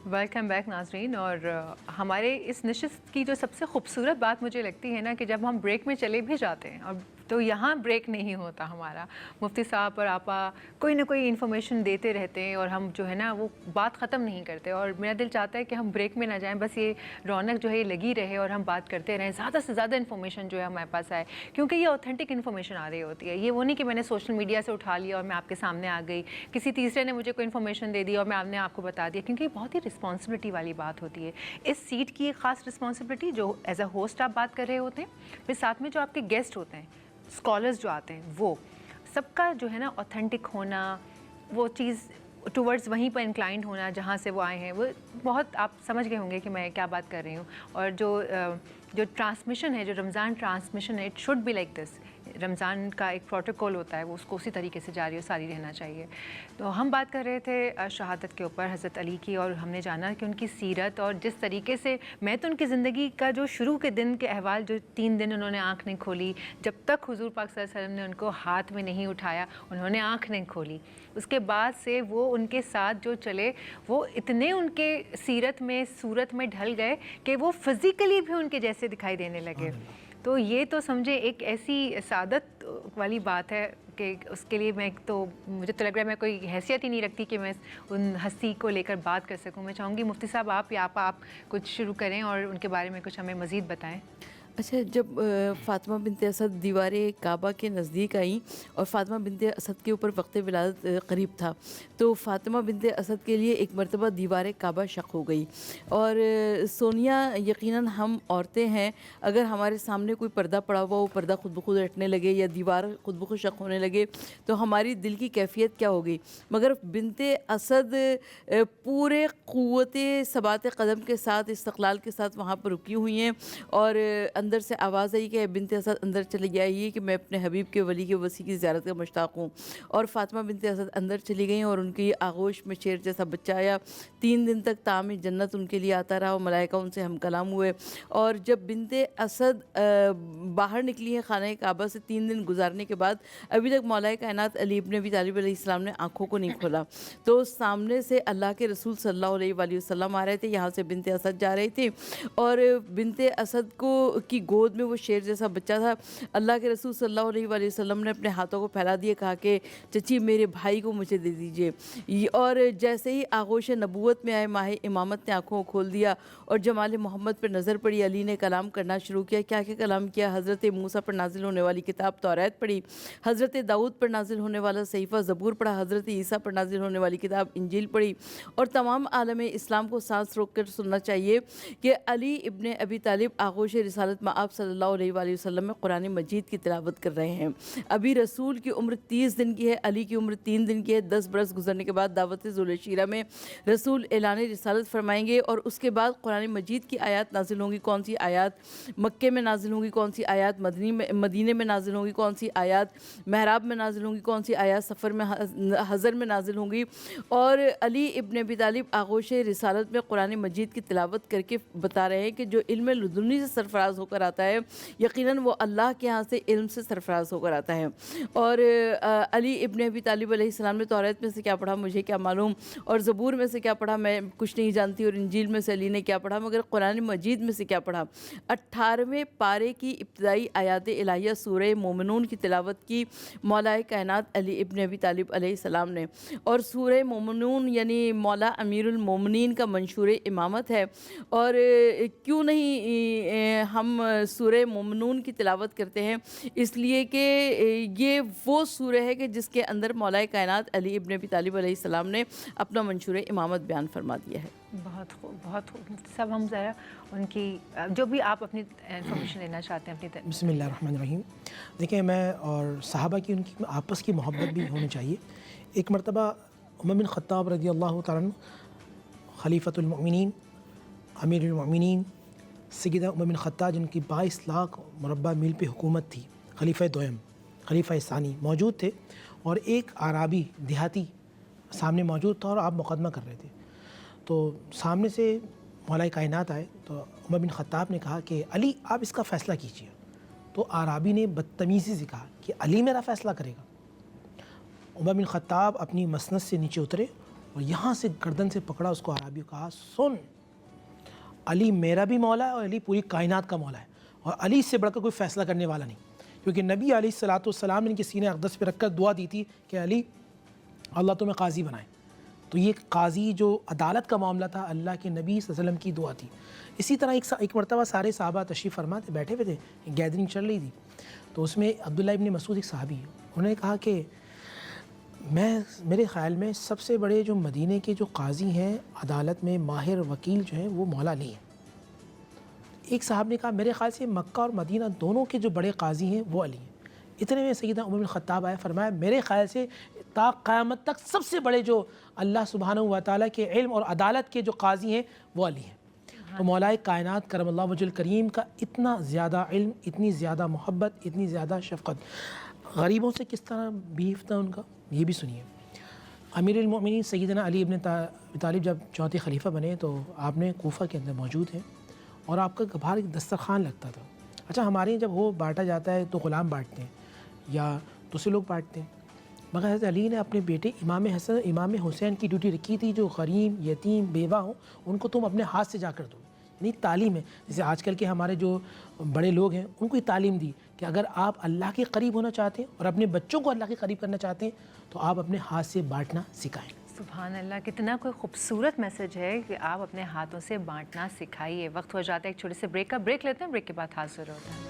Welcome back ناظرین. اور ہمارے اس نشست کی جو سب سے خوبصورت بات مجھے لگتی ہے نا کہ جب ہم بریک میں چلے بھی جاتے ہیں اور تو یہاں بریک نہیں ہوتا ہمارا. مفتی صاحب اور آپا کوئی نہ کوئی انفارمیشن دیتے رہتے ہیں اور ہم جو ہے نا وہ بات ختم نہیں کرتے, اور میرا دل چاہتا ہے کہ ہم بریک میں نہ جائیں, بس یہ رونق جو ہے یہ لگی رہے اور ہم بات کرتے رہیں, زیادہ سے زیادہ انفارمیشن جو ہے ہمارے پاس آئے, کیونکہ یہ اوتھینٹک انفارمیشن آ رہی ہوتی ہے. یہ وہ نہیں کہ میں نے سوشل میڈیا سے اٹھا لیا اور میں آپ کے سامنے آ گئی, کسی تیسرے نے مجھے کوئی انفارمیشن دے دی اور میں نے آپ کو بتا دیا, کیونکہ یہ بہت ہی رسپانسبلٹی والی بات ہوتی ہے. اس سیٹ کی ایک خاص رسپانسبلٹی جو ایز اے ہوسٹ آپ بات کر رہے ہوتے ہیں, پھر ساتھ میں جو آپ کے گیسٹ ہوتے ہیں, اسکالرز جو آتے ہیں, وہ سب کا جو ہے نا اوتھینٹک ہونا, وہ چیز ٹورڈز وہیں پر انکلائنڈ ہونا جہاں سے وہ آئے ہیں, وہ بہت آپ سمجھ گئے ہوں گے کہ میں کیا بات کر رہی ہوں. اور جو ٹرانسمیشن ہے, جو رمضان ٹرانسمیشن ہے, it should be like this. Ramzan کا ایک پروٹوکول ہوتا ہے, وہ اس کو اسی طریقے سے جاری و ساری رہنا چاہیے. تو ہم بات کر رہے تھے شہادت کے اوپر حضرت علی کی, اور ہم نے جانا کہ ان کی سیرت اور جس طریقے سے میں تو ان کی زندگی کا جو شروع کے دن کے احوال, جو 3 دن انہوں نے آنکھ نہیں کھولی, جب تک حضور پاک صلی اللہ علیہ وسلم نے ان کو ہاتھ میں نہیں اٹھایا انہوں نے آنکھ نہیں کھولی. اس کے بعد سے وہ ان کے ساتھ جو چلے, وہ اتنے ان کے سیرت میں صورت میں ڈھل گئے کہ وہ فزیکلی بھی ان کے جیسے دکھائی دینے لگے. تو یہ تو سمجھے ایک ایسی سعادت والی بات ہے کہ اس کے لیے میں تو مجھے تو لگ رہا ہے میں کوئی حیثیت ہی نہیں رکھتی کہ میں ان ہستی کو لے کر بات کر سکوں. میں چاہوں گی مفتی صاحب آپ یا آپ کچھ شروع کریں اور ان کے بارے میں کچھ ہمیں مزید بتائیں. اچھا, جب فاطمہ بنت اسد دیوار کعبہ کے نزدیک آئیں اور فاطمہ بنت اسد کے اوپر وقت ولادت قریب تھا, تو فاطمہ بنت اسد کے لیے ایک مرتبہ دیوار کعبہ شق ہو گئی. اور سونیا, یقیناً ہم عورتیں ہیں, اگر ہمارے سامنے کوئی پردہ پڑا ہوا وہ پردہ خود بخود ہٹنے لگے یا دیوار خود بخود شق ہونے لگے تو ہماری دل کی کیفیت کیا ہوگی. مگر بنت اسد پورے قوت ثبات قدم کے ساتھ, استقلال کے ساتھ وہاں پر رکی ہوئی ہیں, اور اندر سے آواز آئی کہ بنت اسد اندر چلی آئیے کہ میں اپنے حبیب کے ولی کے وصی کی زیارت کا مشتاق ہوں. اور فاطمہ بنت اسد اندر چلی گئیں اور ان کی آغوش میں شیر جیسا بچہ آیا. 3 دن تک طعام جنت ان کے لیے آتا رہا اور ملائکہ ان سے ہم کلام ہوئے. اور جب بنت اسد باہر نکلی ہے خانہ کعبہ سے 3 دن گزارنے کے بعد, ابھی تک مولا کائنات علی ابن ابی طالب علیہ السلام نے آنکھوں کو نہیں کھولا. تو سامنے سے اللہ کے رسول صلی اللہ علیہ وآلہ وسلم آ رہے تھے, یہاں سے بنت اسد جا رہے تھے, اور بنت اسد کی گود میں وہ شیر جیسا بچہ تھا. اللہ کے رسول صلی اللہ علیہ وآلہ وسلم نے اپنے ہاتھوں کو پھیلا دیے, کہا کہ چچی میرے بھائی کو مجھے دے دیجئے. اور جیسے ہی آغوش نبوت میں آئے, ماہ امامت نے آنکھوں کو کھول دیا اور جمال محمد پر نظر پڑی. علی نے کلام کرنا شروع کیا. کیا کلام کیا؟ حضرت موسیٰ پر نازل ہونے والی کتاب توریت پڑھی, حضرت داؤد پر نازل ہونے والا صحیفہ زبور پڑھا, حضرت عیسیٰ پر نازل ہونے والی کتاب انجیل پڑھی. اور تمام عالم اسلام کو سانس روک کر سننا چاہیے کہ علی ابن ابی طالب آغوش رسالت میں آپ صلی اللہ علیہ وآلہ وسلم میں قرآن مجید کی تلاوت کر رہے ہیں. ابھی رسول کی عمر 30 دن کی ہے, علی کی عمر 3 دن کی ہے. 10 برس گزرنے کے بعد دعوت ذوالشیرہ میں رسول اعلان رسالت فرمائیں گے, اور اس کے بعد قرآن مجید کی آیات نازل ہوں گی. کون سی آیات مکے میں نازل ہوں گی, کون سی آیات مدینے میں نازل ہوں گی, کون سی آیات محراب میں نازل ہوں گی, کون سی آیات سفر میں حضر میں نازل ہوں گی. اور علی ابن ابی طالب آغوش رسالت میں قرآن مجید کی تلاوت کر کے بتا رہے ہیں کہ جو علم لدنی سے سرفراز ہو کر آتا ہے, یقیناً وہ اللہ کے ہاں سے علم سے سرفراز ہو کر آتا ہے. اور علی ابن ابی طالب علیہ السلام نے توریت میں سے کیا پڑھا مجھے کیا معلوم, اور زبور میں سے کیا پڑھا میں کچھ نہیں جانتی, اور انجیل میں سے علی نے کیا پڑھا, مگر قرآن مجید میں سے کیا پڑھا. 18ویں پارے کی ابتدائی آیات الہیہ سورہ مومنون کی تلاوت کی مولا کائنات علی ابن ابی طالب علیہ السلام نے. اور سورہ مومنون یعنی مولا امیر المومنین کا منشور امامت ہے. اور کیوں نہیں ہم سورہ مومنون کی تلاوت کرتے ہیں, اس لیے کہ یہ وہ سورہ ہے کہ جس کے اندر مولا کائنات علی ابن ابی طالب علیہ السلام نے اپنا منشور امامت بیان فرما دیا ہے. بہت خوب, بہت خوب. مفتی صاحب ہم ذرا ان کی جو بھی آپ اپنی انفارمیشن لینا چاہتے ہیں اپنی بسم اللہ الرحمن الرحیم. دیکھیں, میں اور صحابہ کی ان کی آپس کی محبت بھی ہونی چاہیے. ایک مرتبہ عمر بن خطاب رضی اللہ تعالیٰ عنہ, خلیفۃ المؤمنین, امیر المؤمنین سیدنا عمر بن خطاب, جن کی 22 لاکھ مربع میل پہ حکومت تھی, خلیفہ دوم, خلیفہ ثانی موجود تھے, اور ایک عرابی دیہاتی سامنے موجود تھا اور آپ مقدمہ کر رہے تھے. تو سامنے سے مولا کائنات آئے تو عمر بن خطاب نے کہا کہ علی آپ اس کا فیصلہ کیجیے. تو عرابی نے بدتمیزی سے کہا کہ علی میرا فیصلہ کرے گا. عمر بن خطاب اپنی مسند سے نیچے اترے اور یہاں سے گردن سے پکڑا اس کو عربی کو، کہا سن، علی میرا بھی مولا ہے اور علی پوری کائنات کا مولا ہے، اور علی سے بڑھ کر کوئی فیصلہ کرنے والا نہیں، کیونکہ نبی علیہ الصلوۃ والسلام نے ان کے سینے اقدس پہ رکھ کر دعا دی تھی کہ علی اللہ تمہیں قاضی بنائے، تو یہ قاضی جو عدالت کا معاملہ تھا اللہ کے نبی صلی اللہ علیہ وسلم کی دعا تھی۔ اسی طرح ایک مرتبہ سارے صحابہ تشریف فرما تھے، بیٹھے ہوئے تھے، ایک گیدرنگ چل رہی تھی، تو اس میں عبداللہ ابن مسعود ایک صحابی ہے، انہوں نے کہا کہ میرے خیال میں سب سے بڑے جو مدینے کے جو قاضی ہیں عدالت میں ماہر وکیل جو ہیں وہ مولا علی ہیں۔ ایک صاحب نے کہا میرے خیال سے مکہ اور مدینہ دونوں کے جو بڑے قاضی ہیں وہ علی ہیں۔ اتنے میں سیدنا عمر بن خطاب آئے، فرمایا میرے خیال سے تا قیامت تک سب سے بڑے جو اللہ سبحانہ و تعالیٰ کے علم اور عدالت کے جو قاضی ہیں وہ علی ہیں۔ تو مولائے کائنات کرم اللہ وجہ کریم کا اتنا زیادہ علم، اتنی زیادہ محبت، اتنی زیادہ شفقت، غریبوں سے کس طرح بیف تھا ان کا، یہ بھی سنیے۔ امیر المؤمنین سیدنا علی ابن ابی طالب جب چوتھے خلیفہ بنے تو آپ نے کوفہ کے اندر موجود ہیں، اور آپ کا باہر ایک دسترخوان لگتا تھا۔ اچھا ہمارے یہاں جب وہ بانٹا جاتا ہے تو غلام بانٹتے ہیں یا دوسرے لوگ بانٹتے ہیں، مگر حضرت علی نے اپنے بیٹے امام حسن امام حسین کی ڈیوٹی رکھی تھی، جو غریب یتیم بیوہ ہوں ان کو تم اپنے ہاتھ سے جا کر دو، یعنی تعلیم ہے۔ جیسے آج کل کے ہمارے جو بڑے لوگ ہیں ان کو یہ تعلیم دی کہ اگر آپ اللہ کے قریب ہونا چاہتے ہیں اور اپنے بچوں کو اللہ کے قریب کرنا چاہتے ہیں تو آپ اپنے ہاتھ سے بانٹنا سکھائیں۔ سبحان اللہ، کتنا کوئی خوبصورت میسج ہے کہ آپ اپنے ہاتھوں سے بانٹنا سکھائیے۔ وقت ہو جاتا ہے ایک چھوٹے سے بریک کا، بریک لیتے ہیں، بریک کے بعد حاضر ہوتے ہیں۔